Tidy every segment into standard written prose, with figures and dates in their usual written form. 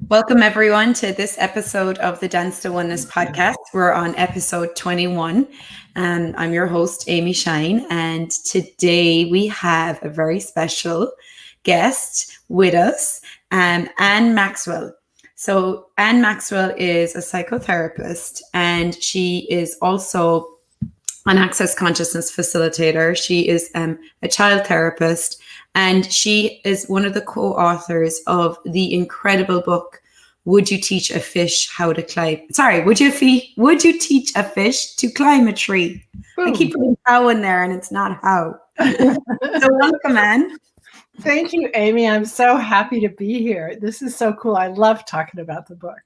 Welcome, everyone, to this episode of the Dance to Oneness Podcast. We're on episode 21, and I'm your host, Amy Shine. And today we have a very special guest with us, Anne Maxwell. So, Anne Maxwell is a psychotherapist, and she is also an access consciousness facilitator. She is a child therapist, and she is one of the co-authors of the incredible book, Would You Teach a Fish How to Climb? Sorry, would you teach a fish to climb a tree? Boom. I keep putting how in there and it's not how. So welcome, Anne. Thank you, Amy. I'm so happy to be here. This is so cool. I love talking about the book.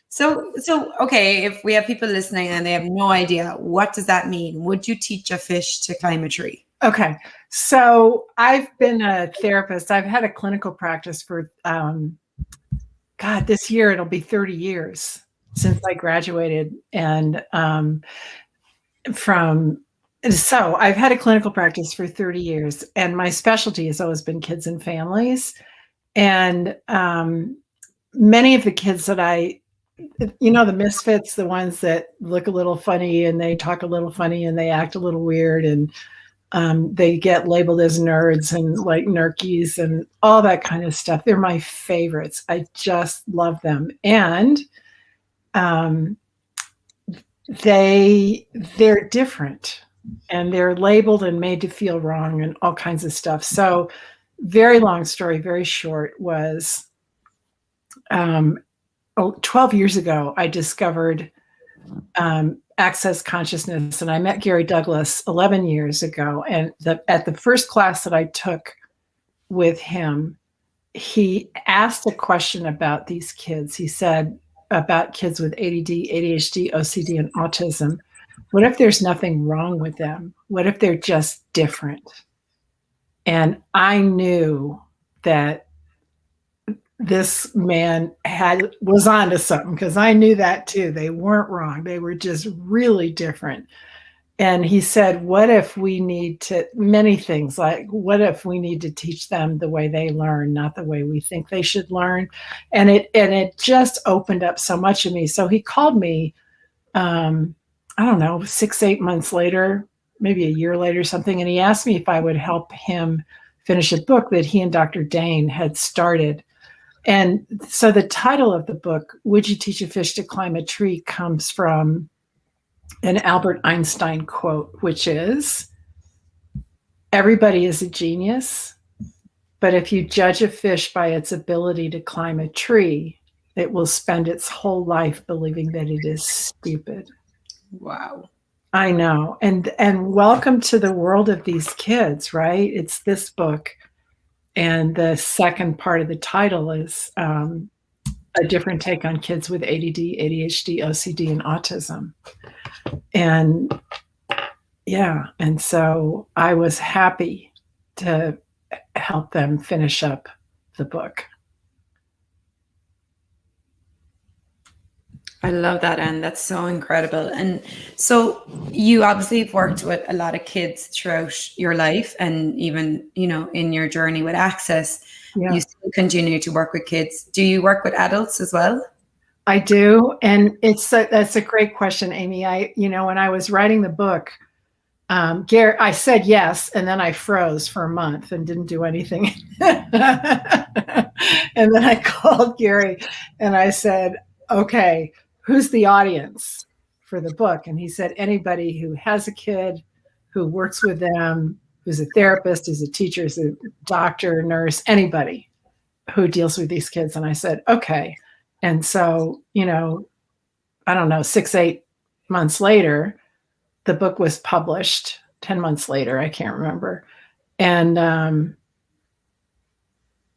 So okay, if we have people listening and they have no idea, what does that mean? Would you teach a fish to climb a tree? Okay. So I've been a therapist. I've had a clinical practice for, this year it'll be 30 years since I graduated. And so I've had a clinical practice for 30 years, and my specialty has always been kids and families. And many of the kids that the misfits, the ones that look a little funny and they talk a little funny and they act a little weird, and they get labeled as nerds and like nerkies and all that kind of stuff. They're my favorites. I just love them. And they're different, and they're labeled and made to feel wrong and all kinds of stuff. So very long story, very short, was 12 years ago, I discovered access consciousness, and I met Gary Douglas 11 years ago. And at the first class that I took with him, he asked a question about these kids. He said about kids with ADD, ADHD, OCD, and autism. What if there's nothing wrong with them? What if they're just different? And I knew that this man was onto something, because I knew that too. They weren't wrong. They were just really different. And he said, what if we need to, many things, like what if we need to teach them the way they learn, not the way we think they should learn? And it just opened up so much of me. So he called me, 6-8 months later, maybe a year later, something. And he asked me if I would help him finish a book that he and Dr. Dain had started. And so the title of the book, Would You Teach a Fish to Climb a Tree, comes from an Albert Einstein quote, which is, everybody is a genius, but if you judge a fish by its ability to climb a tree, it will spend its whole life believing that it is stupid. Wow. I know. And welcome to the world of these kids, right? It's this book. And the second part of the title is a different take on kids with ADD, ADHD, OCD, and autism. And and so I was happy to help them finish up the book. I love that, Anne. That's so incredible. And so you obviously have worked with a lot of kids throughout your life, and even, in your journey with Access, you still continue to work with kids. Do you work with adults as well? I do. And that's a great question, Amy. When I was writing the book, Gary, I said yes, and then I froze for a month and didn't do anything. And then I called Gary and I said, okay, who's the audience for the book? And he said, anybody who has a kid, who works with them, who's a therapist, who's a teacher, who's a doctor, nurse, anybody who deals with these kids. And I said, okay. And so, 6-8 months later, the book was published. 10 months later, I can't remember. And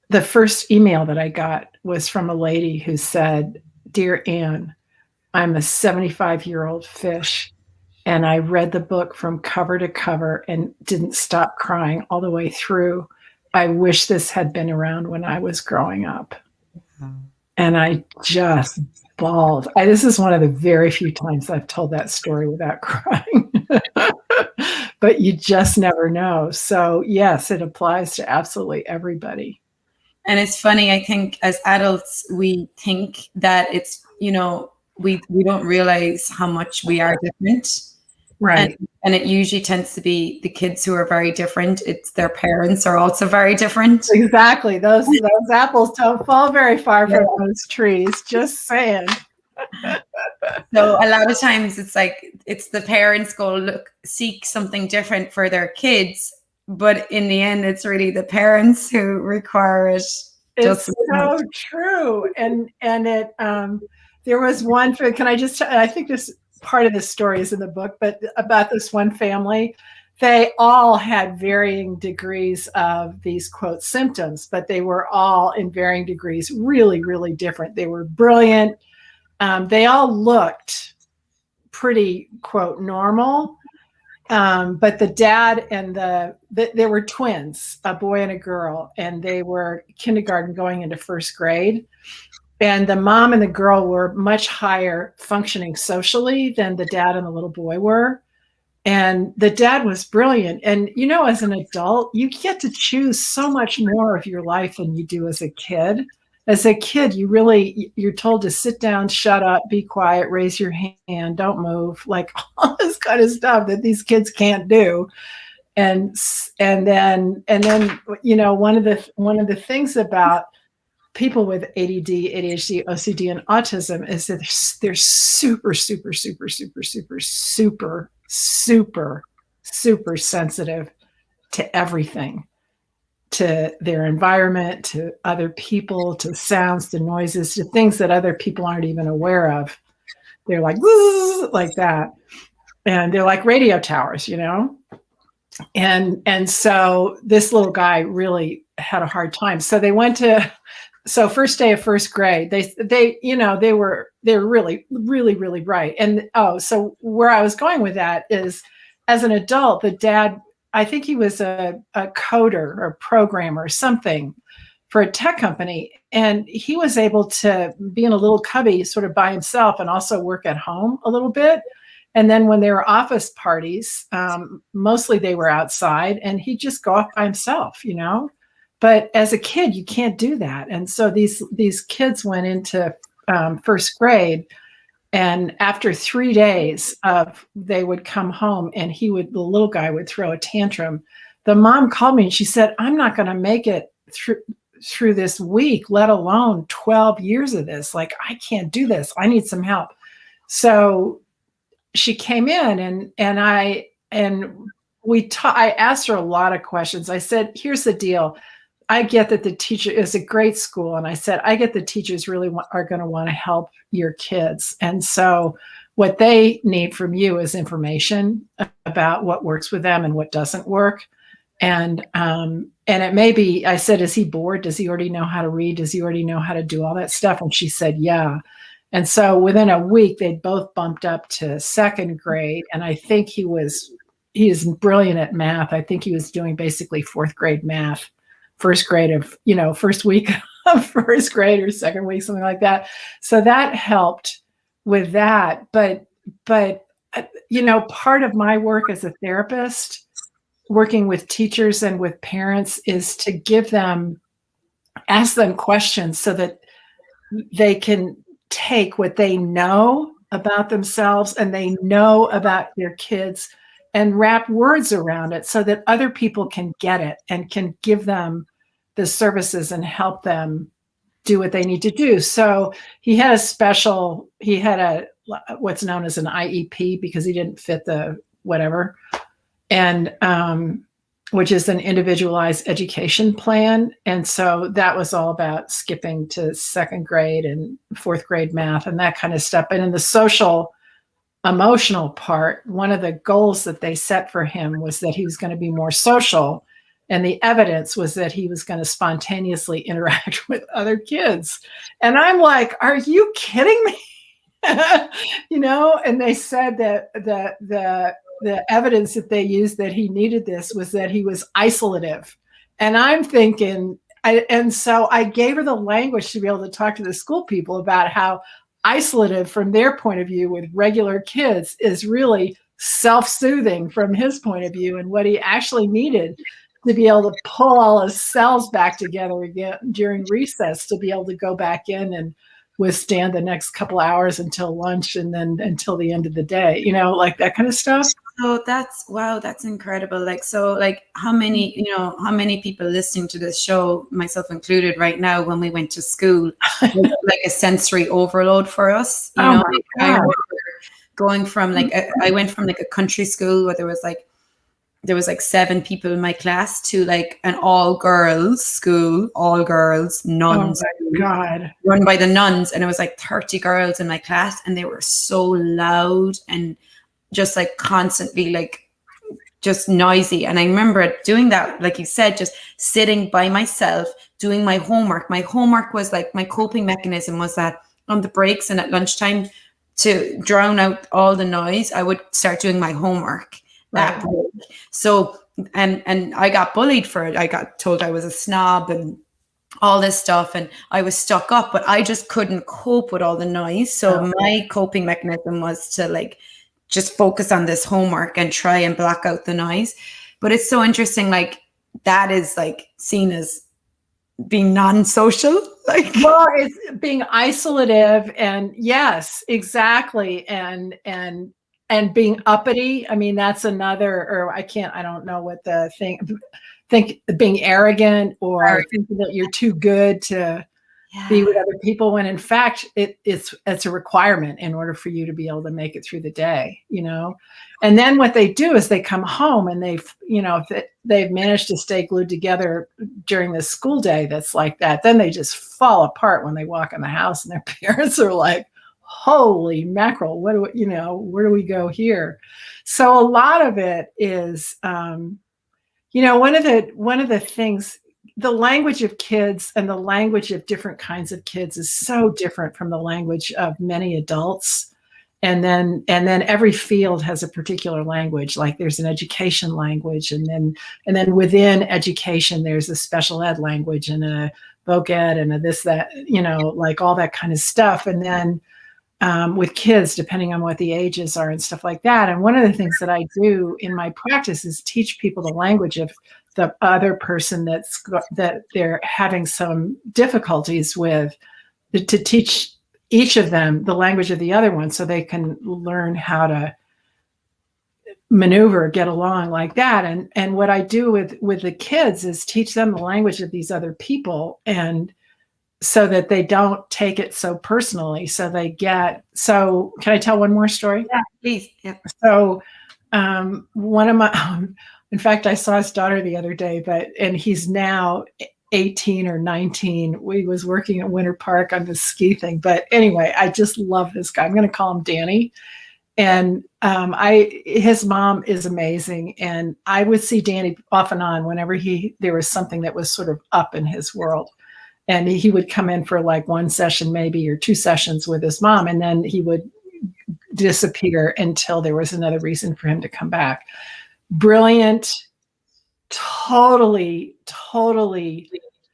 the first email that I got was from a lady who said, Dear Anne, I'm a 75-year-old fish, and I read the book from cover to cover and didn't stop crying all the way through. I wish this had been around when I was growing up. And I just bawled. This is one of the very few times I've told that story without crying. But you just never know. So yes, it applies to absolutely everybody. And it's funny, I think as adults, we think that it's, we don't realize how much we are different. Right. And it usually tends to be the kids who are very different. It's their parents are also very different. Exactly. Those apples don't fall very far from those trees. Just saying. So a lot of times it's like, it's the parents go seek something different for their kids. But in the end, it's really the parents who require it. It's so true. And it, there was one, can I just, I think this part of this story is in the book, but about this one family, they all had varying degrees of these quote symptoms, but they were all in varying degrees, really, really different. They were brilliant. They all looked pretty quote normal. But the dad and they were twins, a boy and a girl, and they were kindergarten going into first grade. And the mom and the girl were much higher functioning socially than the dad and the little boy were. And the dad was brilliant. And, as an adult, you get to choose so much more of your life than you do as a kid. As a kid, you're told to sit down, shut up, be quiet, raise your hand, don't move, like all this kind of stuff that these kids can't do. And then one of the things about people with ADD, ADHD, OCD, and autism is that they're super, super, super, super, super, super, super, super sensitive to everything. To their environment, to other people, to sounds, to noises, to things that other people aren't even aware of. They're like that. And they're like radio towers, And so this little guy really had a hard time. So they went first day of first grade, they were really, really, really bright. And so where I was going with that is, as an adult, the dad, I think he was a coder or programmer or something for a tech company. And he was able to be in a little cubby sort of by himself and also work at home a little bit. And then when there were office parties, mostly they were outside, and he'd just go off by himself, But as a kid, you can't do that. And so these kids went into first grade. And after 3 days they would come home, and the little guy would throw a tantrum. The mom called me and she said, I'm not going to make it through this week, let alone 12 years of this. Like, I can't do this. I need some help. So she came in and I asked her a lot of questions. I said, here's the deal. I get that the teacher is a great school. And I said, I get the teachers really are going to want to help your kids. And so what they need from you is information about what works with them and what doesn't work. And it may be, I said, is he bored? Does he already know how to read? Does he already know how to do all that stuff? And she said, yeah. And so within a week, they both bumped up to second grade. And I think he is brilliant at math. I think he was doing basically fourth grade math. First grade of, first week of first grade or second week, something like that. So that helped with that. But part of my work as a therapist, working with teachers and with parents, is to ask them questions so that they can take what they know about themselves and they know about their kids and wrap words around it so that other people can get it and can give them the services and help them do what they need to do. So he had what's known as an IEP because he didn't fit the whatever, and which is an individualized education plan. And so that was all about skipping to second grade and fourth grade math and that kind of stuff. And in the social emotional part, one of the goals that they set for him was that he was going to be more social. And the evidence was that he was going to spontaneously interact with other kids. And I'm like, are you kidding me? And they said that the evidence that they used that he needed this was that he was isolative. And I'm thinking, and so I gave her the language to be able to talk to the school people about how isolative from their point of view with regular kids is really self-soothing from his point of view, and what he actually needed to be able to pull all his cells back together again during recess to be able to go back in and withstand the next couple hours until lunch and then until the end of the day, like that kind of stuff. So that's incredible. Like, so like how many people listening to this show, myself included right now, when we went to school, was like a sensory overload for us, Oh my like, God. I remember going from like, I went from like a country school where there was like 7 people in my class to like an all girls school, all girls, nuns, Oh my God. run by the nuns. And it was like 30 girls in my class, and they were so loud and just like constantly like just noisy. And I remember doing that, like you said, just sitting by myself, doing my homework. My homework was like, my coping mechanism was that on the breaks and at lunchtime, to drown out all the noise, I would start doing my homework. That break. So and I got bullied for it. I got told I was a snob and all this stuff, and I was stuck up, but I just couldn't cope with all the noise. So my coping mechanism was to like just focus on this homework and try and block out the noise. But it's so interesting, like that is like seen as being non-social, like, well, it's being isolative, and yes, exactly, and being uppity. I mean, that's another, or I don't know what the think being arrogant or thinking that you're too good to be with other people, when in fact it's a requirement in order for you to be able to make it through the day, And then what they do is they come home and they've managed to stay glued together during the school day that's like that, then they just fall apart when they walk in the house, and their parents are like, holy mackerel, where do we go here? So a lot of it is one of the things, the language of kids and the language of different kinds of kids is so different from the language of many adults. And then every field has a particular language. Like there's an education language, and then within education, there's a special ed language and a voc ed and a this, that, like all that kind of stuff. And then with kids, depending on what the ages are and stuff like that. And one of the things that I do in my practice is teach people the language of the other person that they're having some difficulties with, to teach each of them the language of the other one, so they can learn how to maneuver, get along like that. And what I do with the kids is teach them the language of these other people, and so that they don't take it so personally. So can I tell one more story? Yeah, please. Yeah. So one of my, in fact, I saw his daughter the other day, and he's now 18 or 19. We was working at Winter Park on this ski thing. But anyway, I just love this guy. I'm going to call him Danny. And his mom is amazing. And I would see Danny off and on whenever there was something that was sort of up in his world. And he would come in for like one session, maybe, or 2 sessions with his mom. And then he would disappear until there was another reason for him to come back. Brilliant, totally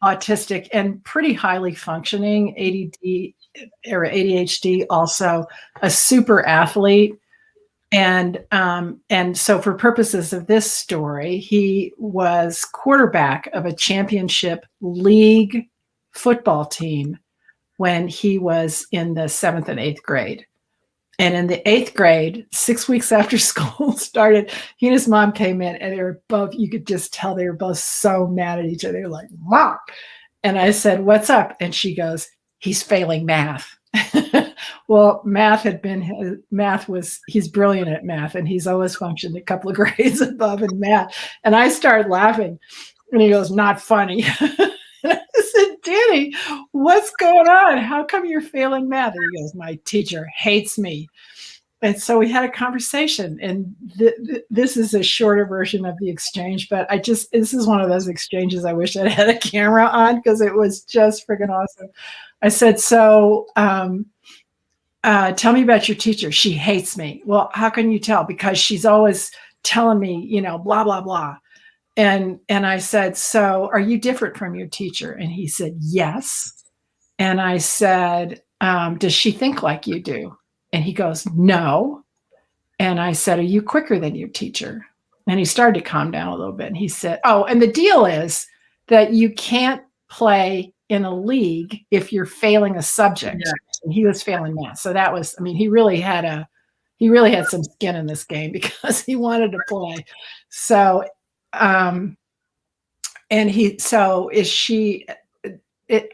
autistic, and pretty highly functioning, ADD or ADHD, also a super athlete. And so for purposes of this story, he was quarterback of a championship league football team when he was in the 7th and 8th grade. And in the 8th grade, 6 weeks after school started, he and his mom came in, and they were both, you could just tell they were both so mad at each other. They were like, Mom. And I said, what's up? And she goes, he's failing math. Well, he's brilliant at math, and he's always functioned a couple of grades above in math. And I started laughing, and he goes, not funny. And I said, Danny, what's going on? How come you're failing math? And he goes, my teacher hates me. And so we had a conversation, and this is a shorter version of the exchange, but this is one of those exchanges I wish I had a camera on, because it was just freaking awesome. I said, so tell me about your teacher. She hates me. Well, how can you tell? Because she's always telling me, blah, blah, blah. And I said, so are you different from your teacher? And he said, yes. And I said, does she think like you do? And he goes, no. And I said, are you quicker than your teacher? And he started to calm down a little bit. And he said, oh, and the deal is that you can't play in a league if you're failing a subject. Yeah. And he was failing math. So that was, I mean, he really had some skin in this game because he wanted to play. So, are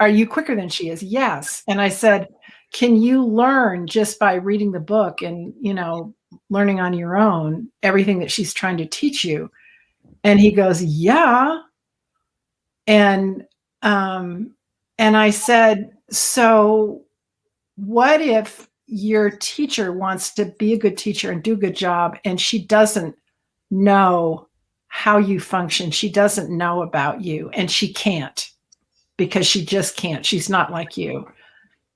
you quicker than she is? Yes. And I said, can you learn just by reading the book and, learning on your own, everything that she's trying to teach you? And he goes, yeah. And I said, so what if your teacher wants to be a good teacher and do a good job, and she doesn't know how you function? She doesn't know about you, and she can't, because she just can't. She's not like you.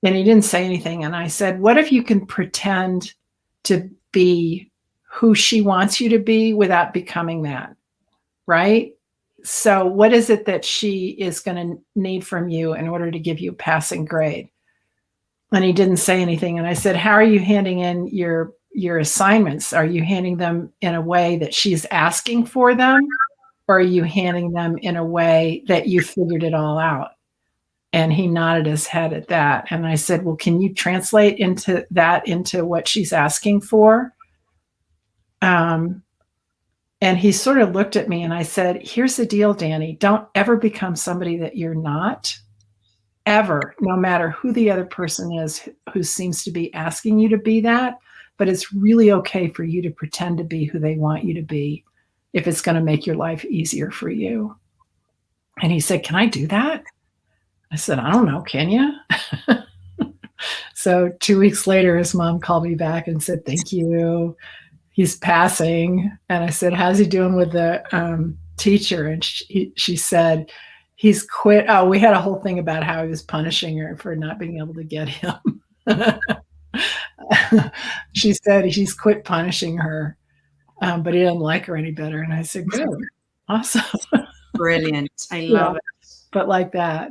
And he didn't say anything. And I said, what if you can pretend to be who she wants you to be without becoming that? Right? So what is it that she is going to need from you in order to give you a passing grade? And he didn't say anything. And I said, how are you handing in your assignments? Are you handing them in a way that she's asking for them? Or are you handing them in a way that you figured it all out? And he nodded his head at that. And I said, well, can you translate into what she's asking for? And he sort of looked at me, and I said, here's the deal, Danny. Don't ever become somebody that you're not, ever, no matter who the other person is who seems to be asking you to be that. But it's really okay for you to pretend to be who they want you to be if it's going to make your life easier for you. And he said, can I do that? I said, I don't know, can you? So 2 weeks later, his mom called me back and said, thank you. He's passing. And I said, how's he doing with the teacher? And she said, he's quit. Oh, we had a whole thing about how he was punishing her for not being able to get him. She said he's quit punishing her, but he didn't like her any better. And I said, good, awesome. Brilliant. I love it. But like that.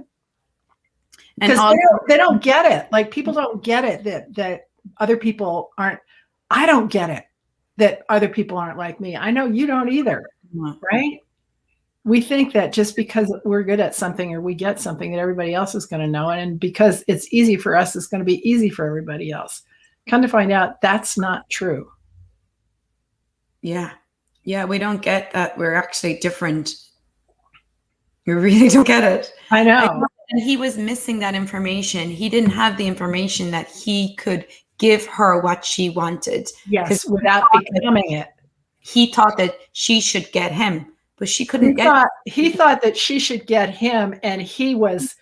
Because they don't get it. Like, people don't get it that other people aren't. I don't get it that other people aren't like me. I know you don't either, right? We think that just because we're good at something or we get something that everybody else is going to know it, and because it's easy for us, it's going to be easy for everybody else. Come to find out, that's not true. Yeah. Yeah, we don't get that we're actually different. We really don't get it. I know. And he was missing that information. He didn't have the information that he could give her what she wanted. Yes, without becoming it. He thought that she should get him, but she couldn't He thought that she should get him, and he was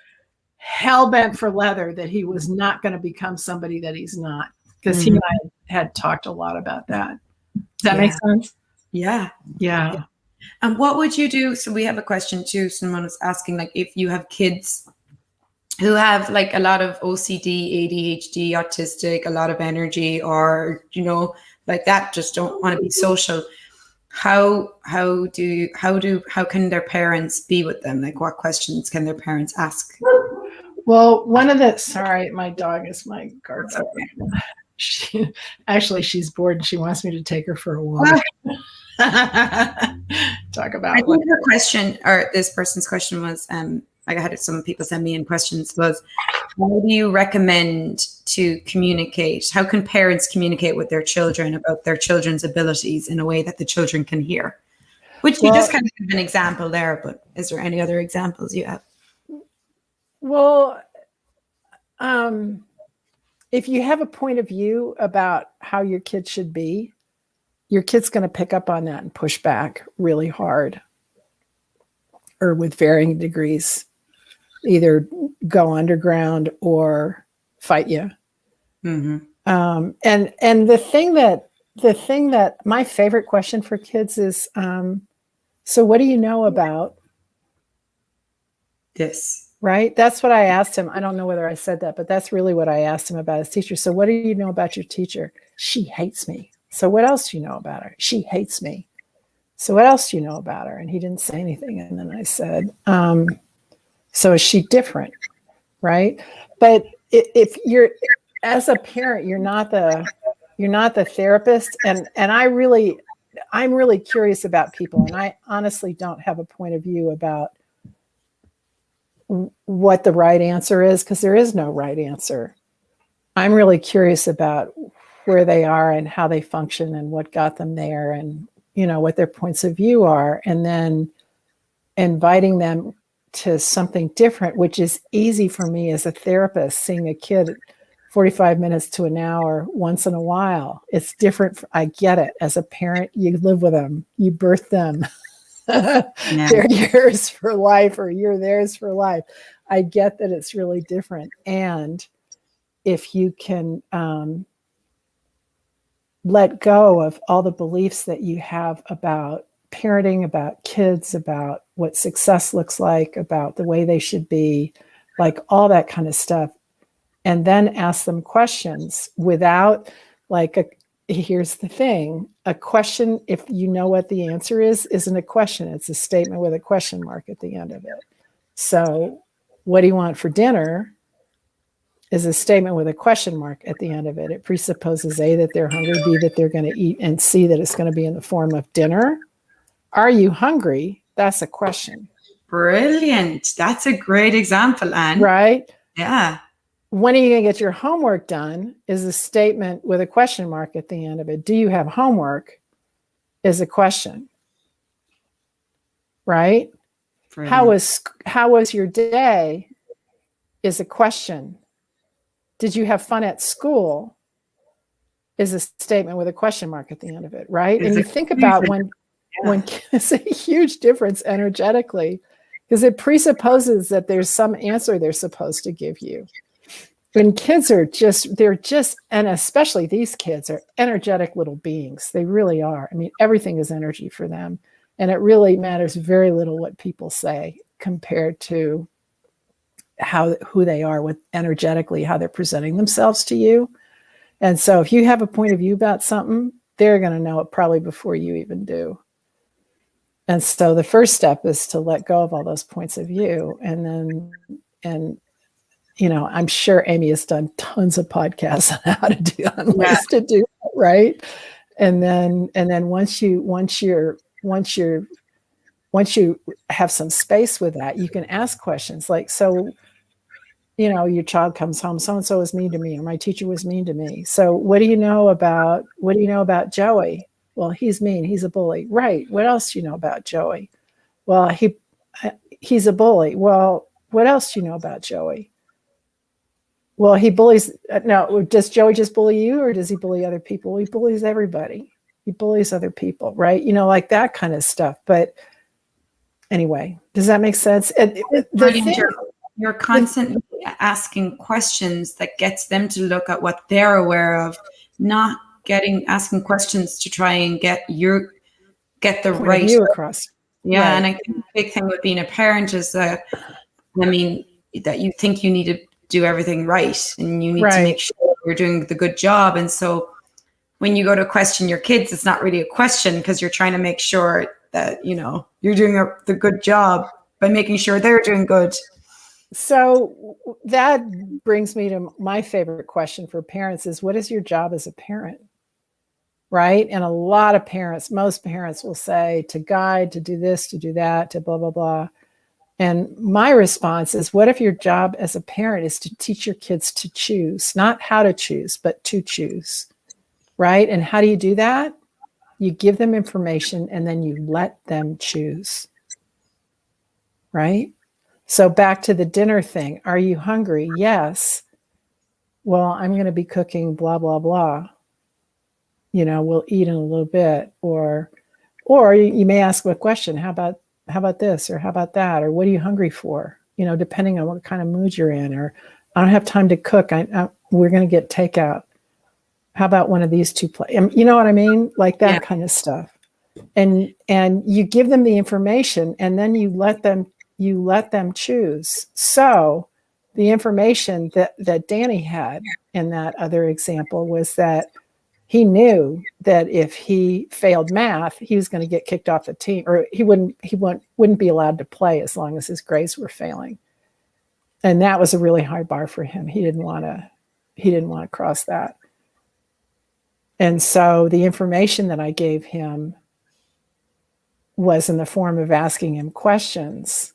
hell-bent for leather that he was not going to become somebody that he's not. Because he and I had talked a lot about that. Does that make sense? Yeah. Yeah. And what would you do? So we have a question too. Someone was asking, like, if you have kids who have like a lot of OCD, ADHD, autistic, a lot of energy, or, like that, just don't want to be social. How can their parents be with them? Like, what questions can their parents ask? Well, sorry, my dog is my guard. She's bored and she wants me to take her for a walk. Talk about. I think her question, or this person's question was, I had some people send me in questions, was, how do you recommend to communicate? How can parents communicate with their children about their children's abilities in a way that the children can hear? Which you just kind of give an example there, but is there any other examples you have? Well, if you have a point of view about how your kid should be, your kid's going to pick up on that and push back really hard, or with varying degrees, either go underground or fight you. Mm-hmm. And the thing that my favorite question for kids is, so what do you know about this? Right? That's what I asked him. I don't know whether I said that, but that's really what I asked him about his teacher. So what do you know about your teacher? She hates me. So what else do you know about her? She hates me. So what else do you know about her? And he didn't say anything. And then I said, so is she different? Right? But if you're, as a parent, you're not the therapist. And I really, I'm really curious about people, and I honestly don't have a point of view about what the right answer is, because there is no right answer. I'm really curious about where they are and how they function and what got them there, and what their points of view are, and then inviting them to something different, which is easy for me as a therapist, seeing a kid 45 minutes to an hour once in a while. It's different. I get it. As a parent, you live with them, you birth them. They're yours for life, or you're theirs for life. I get that it's really different. And if you can let go of all the beliefs that you have about parenting, about kids, about what success looks like, about the way they should be, like all that kind of stuff, and then ask them questions without here's the thing, a question, if you know what the answer is, isn't a question. It's a statement with a question mark at the end of it. So what do you want for dinner is a statement with a question mark at the end of it. It presupposes A, that they're hungry, B, that they're going to eat, and C, that it's going to be in the form of dinner. Are you hungry? That's a question. Brilliant. That's a great example, Anne. Right? Yeah. When are you going to get your homework done is a statement with a question mark at the end of it. Do you have homework is a question. Right? Brilliant. How was your day is a question. Did you have fun at school is a statement with a question mark at the end of it, right? And you think about when it's a huge difference energetically, because it presupposes that there's some answer they're supposed to give you. And kids are and especially these kids are energetic little beings. They really are. I mean, everything is energy for them. And it really matters very little what people say compared to who they are with energetically, how they're presenting themselves to you. And so if you have a point of view about something, they're going to know it probably before you even do. And so the first step is to let go of all those points of view. And I'm sure Amy has done tons of podcasts on how to do ways to do it, right? And then once you have some space with that, you can ask questions like, so, your child comes home, so-and-so was mean to me, or my teacher was mean to me. So what do you know about Joey? Well, he's mean. He's a bully. Right. What else do you know about Joey? Well, he's a bully. Well, what else do you know about Joey? Well, he bullies. No, does Joey just bully you, or does he bully other people? He bullies everybody. He bullies other people, right? Like that kind of stuff. But anyway, does that make sense? You're constantly asking questions that gets them to look at what they're aware of, not asking questions to try and get the right view across. Yeah, right. And I think the big thing with being a parent is that, that you think you need to do everything right, and you need to make sure you're doing the good job. And so when you go to question your kids, it's not really a question, because you're trying to make sure that, you're doing the good job by making sure they're doing good. So that brings me to my favorite question for parents is, what is your job as a parent? Right? And a lot of parents, most parents will say to guide, to do this, to do that, to blah, blah, blah. And my response is, what if your job as a parent is to teach your kids to choose, not how to choose, but to choose, right? And how do you do that? You give them information and then you let them choose, right? So back to the dinner thing. Are you hungry? Yes. Well, I'm going to be cooking blah, blah, blah. We'll eat in a little bit. Or you may ask a question. How about this? Or how about that? Or what are you hungry for? Depending on what kind of mood you're in. Or I don't have time to cook. We're going to get takeout. How about one of these two you know what I mean? Like that kind of stuff. And you give them the information, and then you let them choose. So the information that Danny had in that other example was that he knew that if he failed math, he was going to get kicked off the team, or he wouldn't be allowed to play as long as his grades were failing. And that was a really high bar for him. He didn't want to cross that. And so the information that I gave him was in the form of asking him questions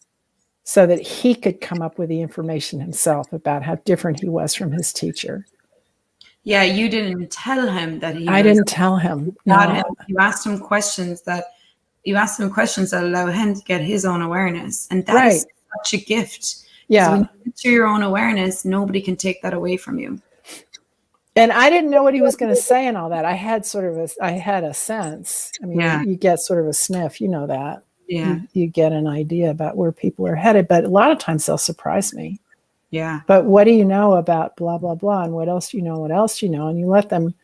so that he could come up with the information himself about how different he was from his teacher. Yeah, you didn't tell him that I didn't tell him. No. You asked him questions that allow him to get his own awareness. And that Right. is such a gift. Yeah. When you get to your own awareness, nobody can take that away from you. And I didn't know what he was going to say and all that. I had a sense. I mean, Yeah. you get sort of a sniff, you know that. Yeah. You get an idea about where people are headed, but a lot of times they'll surprise me. Yeah. But what do you know about blah, blah, blah? And what else do you know? What else do you know? And you let them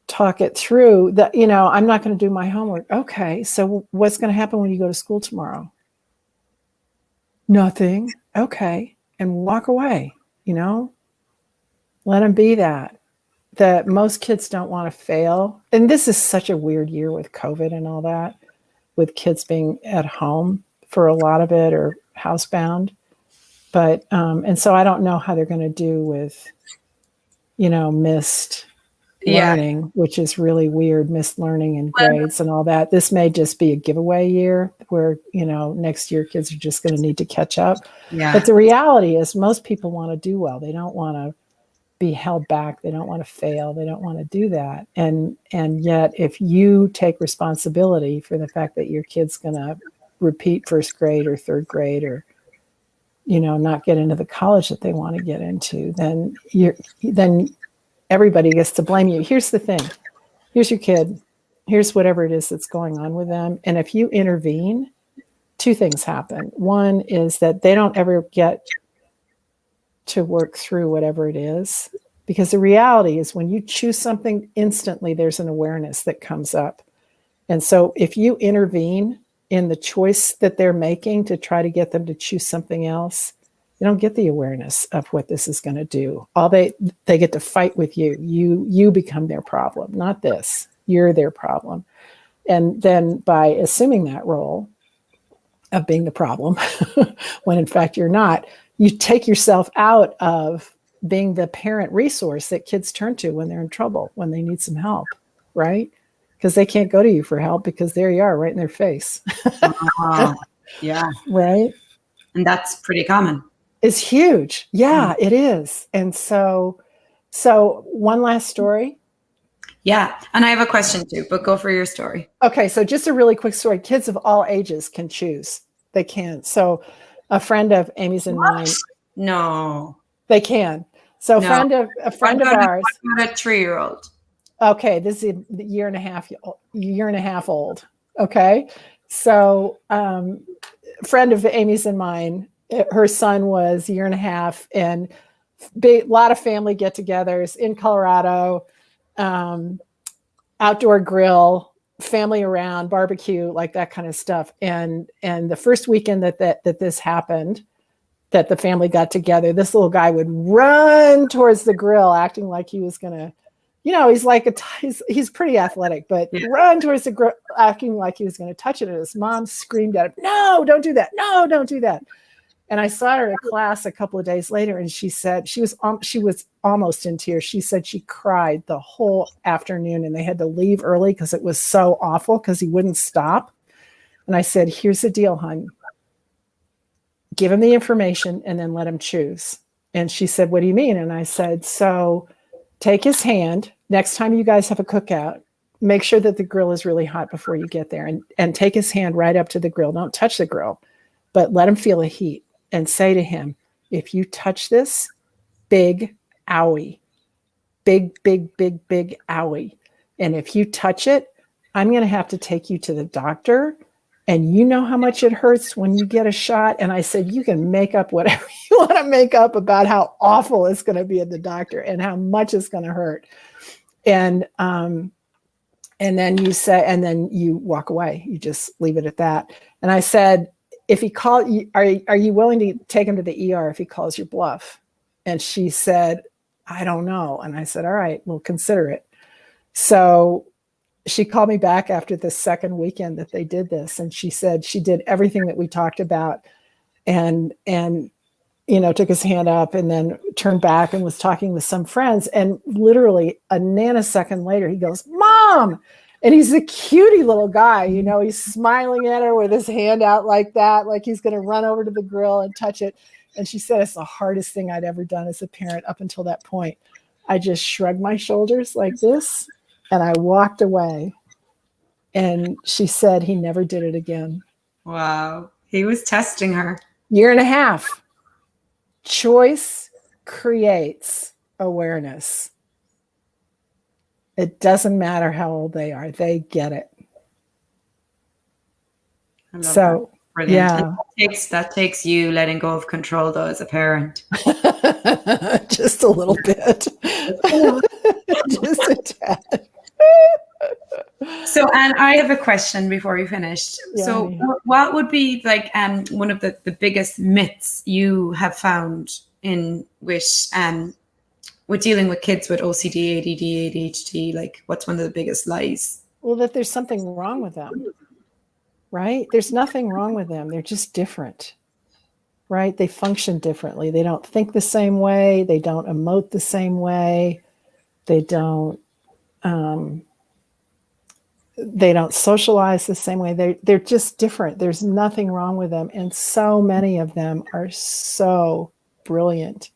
talk it through. That, I'm not going to do my homework. Okay, so what's going to happen when you go to school tomorrow? Nothing. Okay. And walk away, Let them be that most kids don't want to fail. And this is such a weird year with COVID and all that, with kids being at home for a lot of it or housebound. But, and so I don't know how they're going to do with, missed learning, which is really weird, missed learning and grades and all that. This may just be a giveaway year where, next year kids are just going to need to catch up. Yeah. But the reality is most people want to do well. They don't want to be held back. They don't want to fail. They don't want to do that. And yet if you take responsibility for the fact that your kid's going to repeat first grade or third grade or, not get into the college that they want to get into, then everybody gets to blame you. Here's the thing. Here's your kid. Here's whatever it is that's going on with them. And if you intervene, two things happen. One is that they don't ever get to work through whatever it is, because the reality is when you choose something, instantly there's an awareness that comes up. And so if you intervene in the choice that they're making to try to get them to choose something else, they don't get the awareness of what this is going to do. All they get to fight with you. You become their problem, not this. You're their problem. And then by assuming that role of being the problem, when in fact you're not, you take yourself out of being the parent resource that kids turn to when they're in trouble, when they need some help, right? Because they can't go to you for help because there you are right in their face. Yeah. Right? And that's pretty common. It's huge. Yeah, it is. And so one last story. Yeah. And I have a question too, but go for your story. Okay. So just a really quick story. Kids of all ages can choose. They can. So a friend of Amy's and mine. No. They can. So a friend of ours. What about a 3-year-old? Okay, this is a year and a half old. Okay, so friend of Amy's and mine, her son was a year and a half, and lot of family get-togethers in Colorado, outdoor grill, family around, barbecue, like that kind of stuff. And the first weekend that this happened, that the family got together, this little guy would run towards the grill, acting like he was gonna. He's pretty athletic, but run towards the grill, acting like he was going to touch it. And his mom screamed at him, "No, don't do that. No, don't do that." And I saw her at class a couple of days later, and she said she was almost in tears. She said she cried the whole afternoon, and they had to leave early because it was so awful because he wouldn't stop. And I said, "Here's the deal, hon. Give him the information and then let him choose." And she said, "What do you mean?" And I said, "So take his hand. Next time you guys have a cookout, make sure that the grill is really hot before you get there, and take his hand right up to the grill. Don't touch the grill, but let him feel the heat, and say to him, if you touch this, big owie, big owie. And if you touch it, I'm going to have to take you to the doctor. And you know how much it hurts when you get a shot." And I said, "You can make up whatever you want to make up about how awful it's going to be at the doctor and how much it's going to hurt." And then you walk away. You just leave it at that. And I said, "If he called you, are you willing to take him to the ER if he calls your bluff?" And she said, "I don't know." And I said, "All right, we'll consider it." So she called me back after the second weekend that they did this. And she said she did everything that we talked about and took his hand up and then turned back and was talking with some friends. And literally a nanosecond later, he goes, "Mom!" And he's a cutie little guy, you know, he's smiling at her with his hand out like that, like he's going to run over to the grill and touch it. And she said, it's the hardest thing I'd ever done as a parent up until that point. I just shrugged my shoulders like this and I walked away. And she said he never did it again. Wow. He was testing her. 1.5 years. Choice creates awareness. It doesn't matter how old they are. They get it. So, yeah. That takes you letting go of control, though, as a parent. Just a little bit. Just a tad. So, Anne, I have a question before we finish. Yeah, so, what would be like one of the biggest myths you have found in with dealing with kids with OCD, ADD, ADHD? Like, what's one of the biggest lies? Well, that there's something wrong with them, right? There's nothing wrong with them. They're just different, right? They function differently. They don't think the same way. They don't emote the same way. They don't socialize the same way. They're just different. There's nothing wrong with them. And so many of them are so brilliant.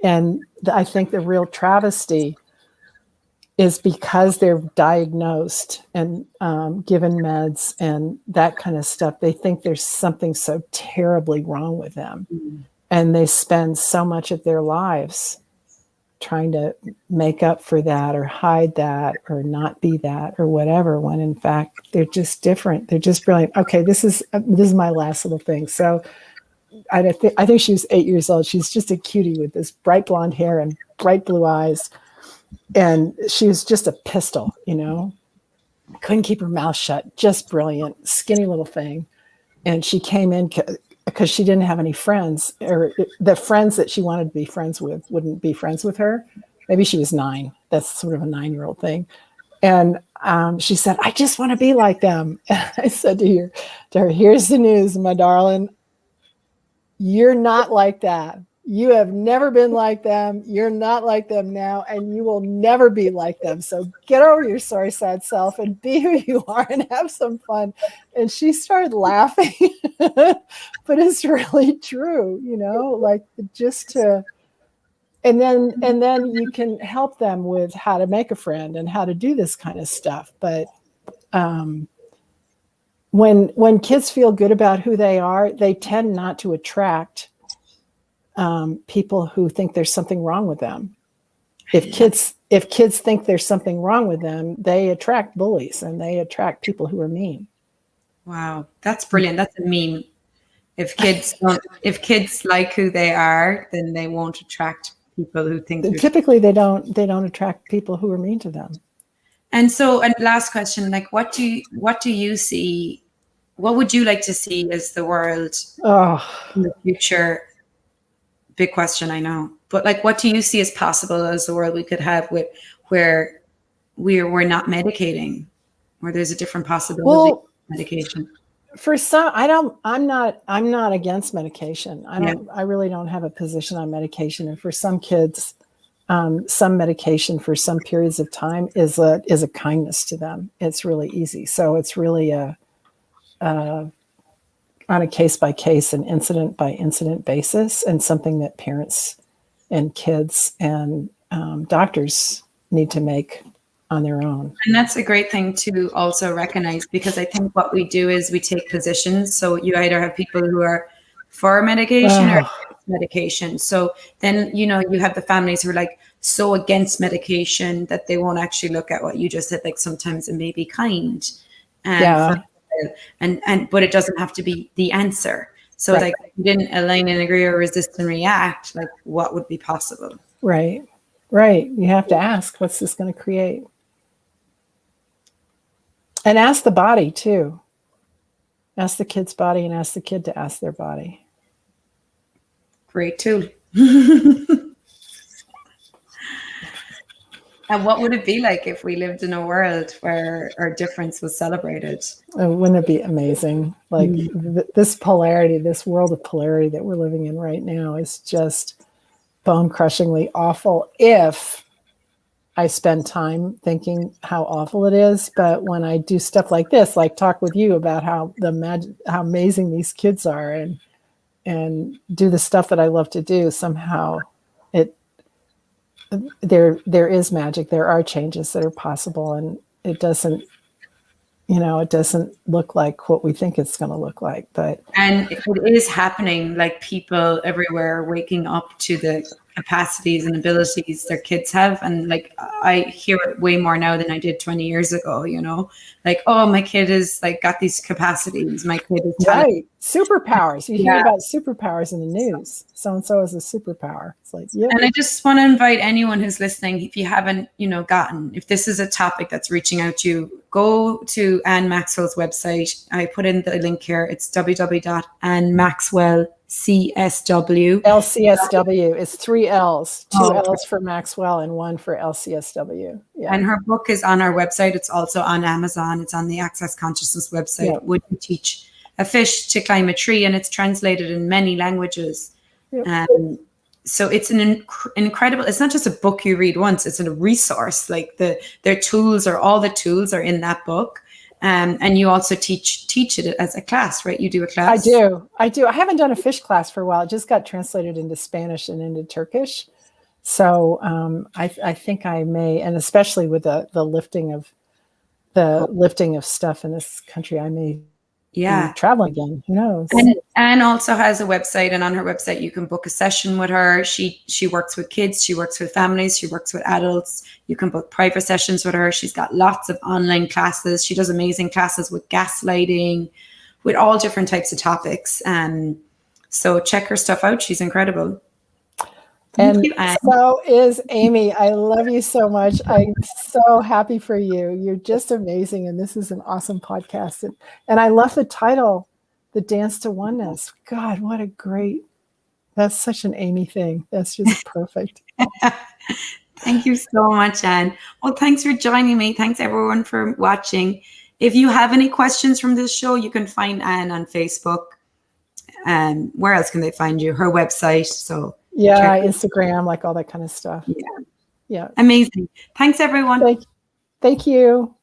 And I think the real travesty is because they're diagnosed and given meds and that kind of stuff, they think there's something so terribly wrong with them. Mm-hmm. And they spend so much of their lives trying to make up for that or hide that or not be that or whatever, when in fact they're just different. They're just brilliant. Okay, this is my last little thing. So I think she was 8 years old. She's just a cutie with this bright blonde hair and bright blue eyes. And she was just a pistol, you know, couldn't keep her mouth shut, just brilliant, skinny little thing. And she came in because she didn't have any friends, or the friends that she wanted to be friends with wouldn't be friends with her. Maybe she was 9. That's sort of a 9-year-old thing. And she said, I just want to be like them. And I said to her, here's the news, my darling. You're not like that. You have never been like them. You're not like them now, and you will never be like them. So get over your sorry, sad self and be who you are and have some fun. And she started laughing, but it's really true, you know, like just to, and then you can help them with how to make a friend and how to do this kind of stuff. But when kids feel good about who they are, they tend not to attract people who think there's something wrong with them. If kids think there's something wrong with them, they attract bullies and they attract people who are mean. Wow, that's brilliant. That's a meme. If kids like who they are, then they won't attract people who think. Typically, they don't attract people who are mean to them. And so, and last question, like, what do you see? What would you like to see as the world in the future? Big question, I know. But like, what do you see as possible as the world we could have where we're not medicating, where there's a different possibility of medication? For some, I'm not against medication. I really don't have a position on medication. And for some kids, some medication for some periods of time is a kindness to them. It's really easy. So it's really on a case-by-case and incident-by-incident basis, and something that parents and kids and doctors need to make on their own. And that's a great thing to also recognize, because I think what we do is we take positions. So you either have people who are for medication or against medication. So then, you know, you have the families who are like so against medication that they won't actually look at what you just said, like sometimes it may be kind. And but it doesn't have to be the answer. So like, if you didn't align and agree or resist and react, like what would be possible? Right. You have to ask, what's this going to create? And ask the body too. Ask the kid's body and ask the kid to ask their body. Great tool. And what would it be like if we lived in a world where our difference was celebrated? Wouldn't it be amazing? Like this polarity, this world of polarity that we're living in right now is just bone-crushingly awful if I spend time thinking how awful it is. But when I do stuff like this, like talk with you about how amazing these kids are, and do the stuff that I love to do, somehow there is magic. There are changes that are possible, and it doesn't look like what we think it's going to look like. And it is happening. Like, people everywhere are waking up to the capacities and abilities their kids have. And like, I hear it way more now than I did 20 years ago, like, oh, my kid is like got these capacities. My kid is right. Superpowers. You hear about superpowers in the news. So-and-so is a superpower. It's like, yeah. And I just want to invite anyone who's listening, if you haven't, if this is a topic that's reaching out to you, go to Anne Maxwell's website. I put in the link here. It's www.annemaxwellcsw. LCSW is 3 L's, 2 L's for Maxwell and 1 for LCSW. Yeah. And her book is on our website. It's also on Amazon. It's on the Access Consciousness website. Yeah. Would you teach a fish to climb a tree? And it's translated in many languages. Yep. So it's an incredible, it's not just a book you read once, it's a resource. Like all the tools are in that book. And you also teach it as a class, right? You do a class. I do. I haven't done a fish class for a while. It just got translated into Spanish and into Turkish. So I think I may, and especially with the lifting of stuff in this country, I may travel again. Who knows? And Anne also has a website, and on her website you can book a session with her. She works with kids, she works with families, she works with adults. You can book private sessions with her. She's got lots of online classes. She does amazing classes with gaslighting, with all different types of topics. So check her stuff out. She's incredible. And so is Amy. I love you so much. I'm so happy for you. You're just amazing. And this is an awesome podcast. And I love the title, The Dance to Oneness. God, that's such an Amy thing. That's just perfect. Thank you so much, Anne. Well, thanks for joining me. Thanks everyone for watching. If you have any questions from this show, you can find Anne on Facebook. Where else can they find you? Her website. So yeah, Instagram, like all that kind of stuff. Yeah. Amazing. Thanks, everyone. Thank you.